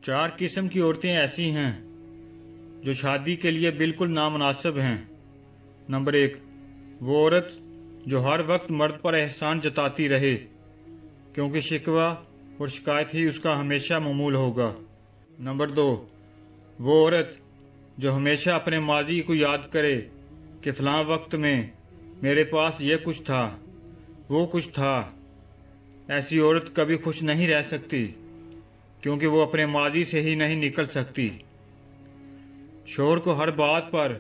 4 किस्म की औरतें ऐसी हैं जो शादी के लिए बिल्कुल नामुनासिब हैं। नंबर 1, वो औरत जो हर वक्त मर्द पर एहसान जताती रहे, क्योंकि शिकवा और शिकायत ही उसका हमेशा ममूल होगा। नंबर 2, वो औरत जो हमेशा अपने माजी को याद करे कि फ़लाँ वक्त में मेरे पास ये कुछ था, वो कुछ था। ऐसी औरत कभी खुश नहीं रह सकती, क्योंकि वो अपने माजी से ही नहीं निकल सकती। शोहर को हर बात पर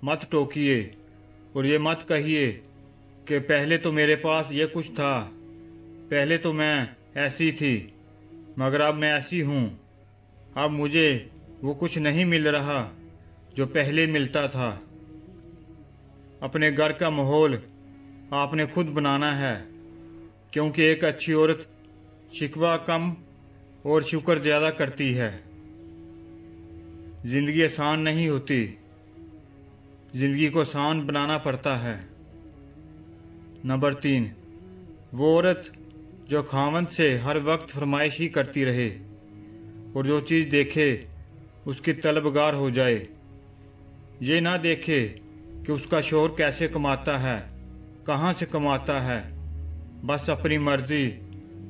मत टोकिए और ये मत कहिए कि पहले तो मेरे पास ये कुछ था, पहले तो मैं ऐसी थी मगर अब मैं ऐसी हूँ, अब मुझे वो कुछ नहीं मिल रहा जो पहले मिलता था। अपने घर का माहौल आपने खुद बनाना है, क्योंकि एक अच्छी औरत शिकवा कम और शुक्र ज़्यादा करती है। ज़िंदगी आसान नहीं होती, ज़िंदगी को आसान बनाना पड़ता है। नंबर 3, वो औरत जो खावंद से हर वक्त फरमाइश ही करती रहे और जो चीज़ देखे उसकी तलबगार हो जाए। ये ना देखे कि उसका शोहर कैसे कमाता है, कहाँ से कमाता है, बस अपनी मर्जी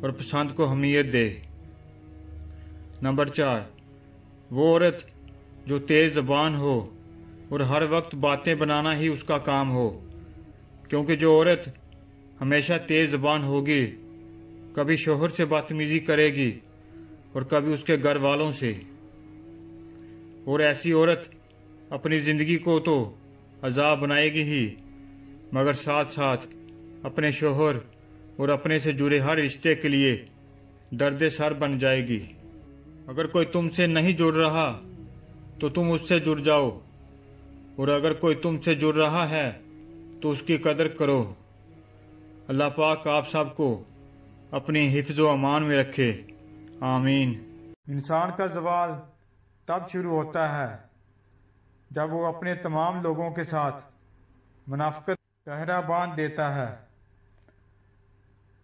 और पसंद को अहमियत दे। नंबर 4, वो औरत जो तेज़ ज़बान हो और हर वक्त बातें बनाना ही उसका काम हो, क्योंकि जो औरत हमेशा तेज़ ज़बान होगी कभी शोहर से बदतमीज़ी करेगी और कभी उसके घर वालों से। और ऐसी औरत अपनी ज़िंदगी को तो अज़ाब बनाएगी ही, मगर साथ साथ अपने शोहर और अपने से जुड़े हर रिश्ते के लिए दर्द सर बन जाएगी। अगर कोई तुमसे नहीं जुड़ रहा तो तुम उससे जुड़ जाओ, और अगर कोई तुमसे जुड़ रहा है तो उसकी कदर करो। अल्लाह पाक आप सबको अपनी हिफ्ज़ व अमान में रखे, आमीन। इंसान का ज़वाल तब शुरू होता है जब वो अपने तमाम लोगों के साथ मुनाफ़िक़त पहरा बांध देता है।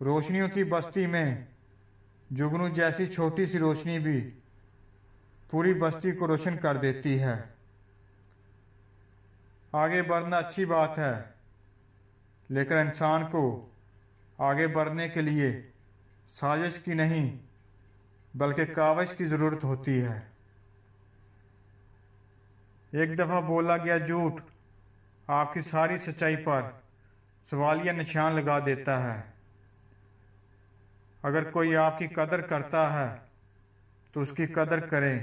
रोशनियों की बस्ती में जुगनू जैसी छोटी सी रोशनी भी पूरी बस्ती को रोशन कर देती है। आगे बढ़ना अच्छी बात है, लेकिन इंसान को आगे बढ़ने के लिए साजिश की नहीं बल्कि काविश की ज़रूरत होती है। एक दफ़ा बोला गया झूठ आपकी सारी सच्चाई पर सवालिया निशान लगा देता है। अगर कोई आपकी कदर करता है तो उसकी कदर करें,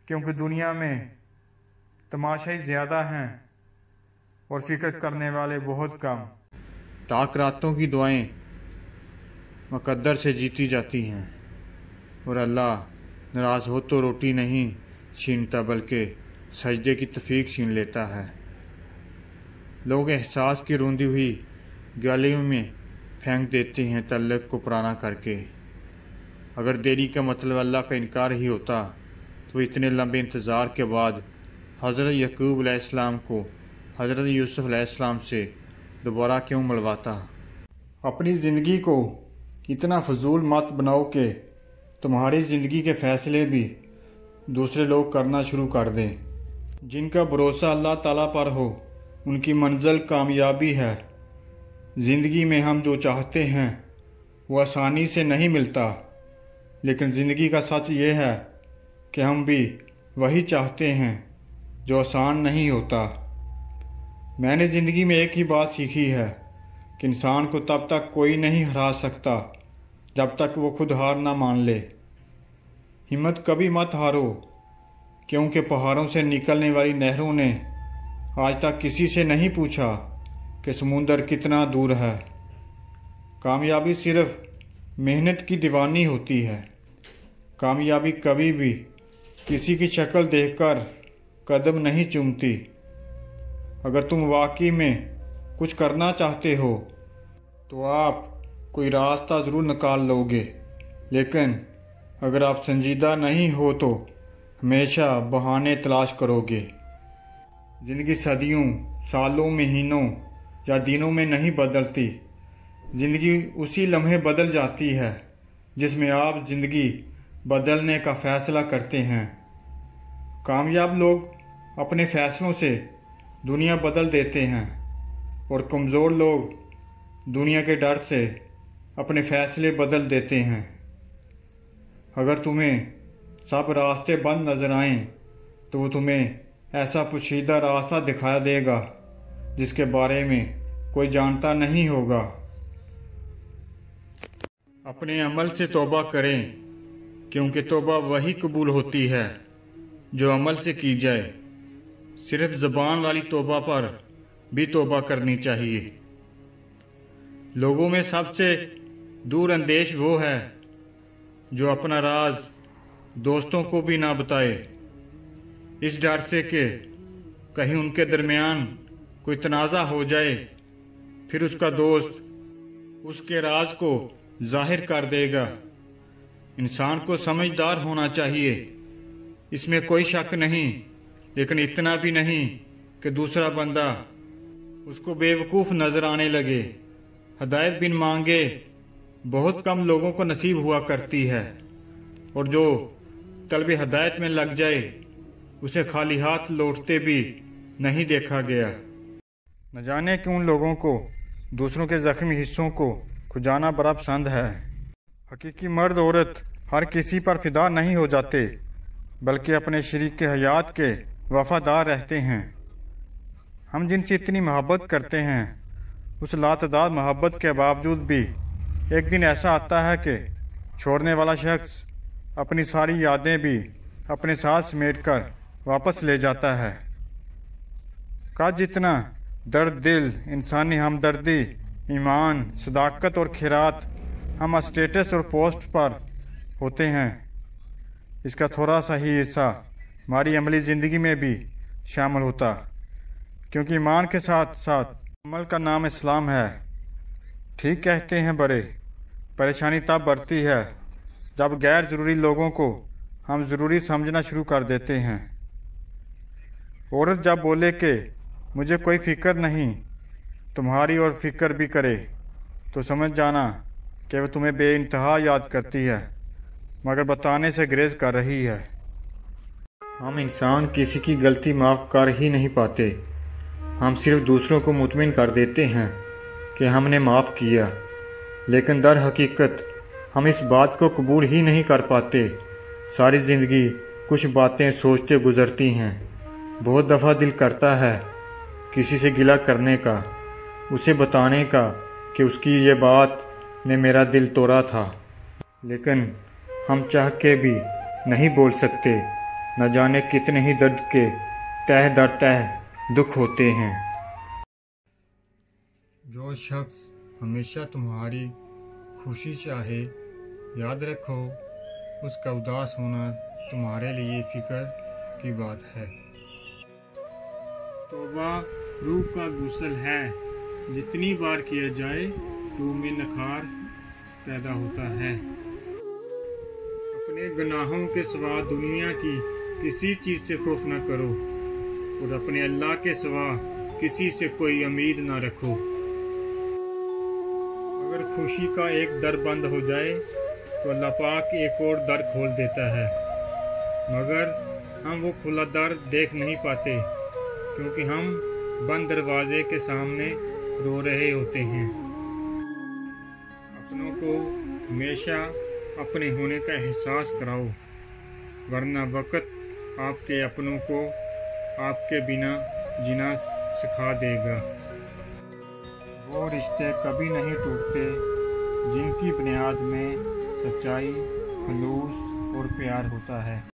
क्योंकि दुनिया में तमाशाई ज़्यादा हैं और फिक्र करने वाले बहुत कम। ताक रातों की दुआएं मुक़द्दर से जीती जाती हैं, और अल्लाह नाराज़ हो तो रोटी नहीं छीनता बल्कि सजदे की तौफीक छीन लेता है। लोग एहसास की रूंधी हुई गलियों में फेंक देते हैं तल्लक को पुराना करके। अगर देरी का मतलब अल्लाह का इनकार ही होता तो इतने लंबे इंतज़ार के बाद हज़रत यकूब अलैहिस्सलाम को हज़रत यूसुफ अलैहिस्सलाम से दोबारा क्यों मिलवाता। अपनी ज़िंदगी को इतना फजूल मत बनाओ कि तुम्हारी ज़िंदगी के फ़ैसले भी दूसरे लोग करना शुरू कर दें। जिनका भरोसा अल्लाह ताला पर हो उनकी मंजिल कामयाबी है। ज़िंदगी में हम जो चाहते हैं वो आसानी से नहीं मिलता, लेकिन ज़िंदगी का सच ये है कि हम भी वही चाहते हैं जो आसान नहीं होता। मैंने ज़िंदगी में एक ही बात सीखी है कि इंसान को तब तक कोई नहीं हरा सकता जब तक वो खुद हार ना मान ले। हिम्मत कभी मत हारो, क्योंकि पहाड़ों से निकलने वाली नहरों ने आज तक किसी से नहीं पूछा कि समुंदर कितना दूर है। कामयाबी सिर्फ मेहनत की दीवानी होती है। कामयाबी कभी भी किसी की शक्ल देखकर कदम नहीं चूमती। अगर तुम वाकई में कुछ करना चाहते हो तो आप कोई रास्ता ज़रूर निकाल लोगे, लेकिन अगर आप संजीदा नहीं हो तो हमेशा बहाने तलाश करोगे। ज़िंदगी सदियों, सालों, महीनों या दिनों में नहीं बदलती। ज़िंदगी उसी लम्हे बदल जाती है जिसमें आप ज़िंदगी बदलने का फैसला करते हैं। कामयाब लोग अपने फैसलों से दुनिया बदल देते हैं और कमज़ोर लोग दुनिया के डर से अपने फैसले बदल देते हैं। अगर तुम्हें सब रास्ते बंद नज़र आएं तो वो तुम्हें ऐसा पोशीदा रास्ता दिखा देगा जिसके बारे में कोई जानता नहीं होगा। अपने अमल से तौबा करें, क्योंकि तौबा वही कबूल होती है जो अमल से की जाए। सिर्फ ज़बान वाली तौबा पर भी तौबा करनी चाहिए। लोगों में सबसे दूर अंदेश वो है जो अपना राज दोस्तों को भी ना बताए, इस डर से कि कहीं उनके दरमियान कोई तनाज़ा हो जाए, फिर उसका दोस्त उसके राज को जाहिर कर देगा। इंसान को समझदार होना चाहिए, इसमें कोई शक नहीं, लेकिन इतना भी नहीं कि दूसरा बंदा उसको बेवकूफ़ नज़र आने लगे। हदायत बिन मांगे बहुत कम लोगों को नसीब हुआ करती है, और जो तलब हदायत में लग जाए उसे खाली हाथ लौटते भी नहीं देखा गया। न जाने क्यों लोगों को दूसरों के ज़ख्मी हिस्सों को खुजाना बड़ा पसंद है। हकीकी मर्द औरत हर किसी पर फिदा नहीं हो जाते, बल्कि अपने शरीक के हयात के वफादार रहते हैं। हम जिनसे इतनी मोहब्बत करते हैं, उस लातदार मोहब्बत के बावजूद भी एक दिन ऐसा आता है कि छोड़ने वाला शख्स अपनी सारी यादें भी अपने साथ समेट कर वापस ले जाता है। का जितना दर्द दिल, इंसानी हमदर्दी, ईमान, सदाकत और खैरात हम स्टेटस और पोस्ट पर होते हैं, इसका थोड़ा सा ही हिस्सा हमारी अमली ज़िंदगी में भी शामिल होता, क्योंकि ईमान के साथ साथ अमल का नाम इस्लाम है। ठीक कहते हैं बड़े, परेशानी तब बढ़ती है जब गैर ज़रूरी लोगों को हम ज़रूरी समझना शुरू कर देते हैं। औरत जब बोले कि मुझे कोई फ़िक्र नहीं, तुम्हारी और फ़िक्र भी करे, तो समझ जाना कि वह तुम्हें बेइंतहा याद करती है, मगर बताने से गुरेज कर रही है। हम इंसान किसी की गलती माफ़ कर ही नहीं पाते। हम सिर्फ दूसरों को मुतमिन कर देते हैं कि हमने माफ़ किया, लेकिन दर हकीकत हम इस बात को कबूल ही नहीं कर पाते। सारी ज़िंदगी कुछ बातें सोचते गुजरती हैं। बहुत दफ़ा दिल करता है किसी से गिला करने का, उसे बताने का कि उसकी ये बात ने मेरा दिल तोड़ा था, लेकिन हम चाह के भी नहीं बोल सकते। न जाने कितने ही दर्द के तह दर तह दुख होते हैं। जो शख्स हमेशा तुम्हारी खुशी चाहे, याद रखो उसका उदास होना तुम्हारे लिए फ़िक्र की बात है। तौबा रूह का गुस्ल है, जितनी बार किया जाए रूह में नखार पैदा होता है। अपने गुनाहों के सिवा दुनिया की किसी चीज़ से खौफ न करो, और अपने अल्लाह के सिवा किसी से कोई उम्मीद न रखो। अगर खुशी का एक दर बंद हो जाए तो अल्लाह पाक एक और दर खोल देता है, मगर हम वो खुला दर देख नहीं पाते, क्योंकि हम बंद दरवाजे के सामने रो रहे होते हैं। अपनों को हमेशा अपने होने का एहसास कराओ, वरना वक्त आपके अपनों को आपके बिना जीना सिखा देगा। वो रिश्ते कभी नहीं टूटते जिनकी बुनियाद में सच्चाई, खलूस और प्यार होता है।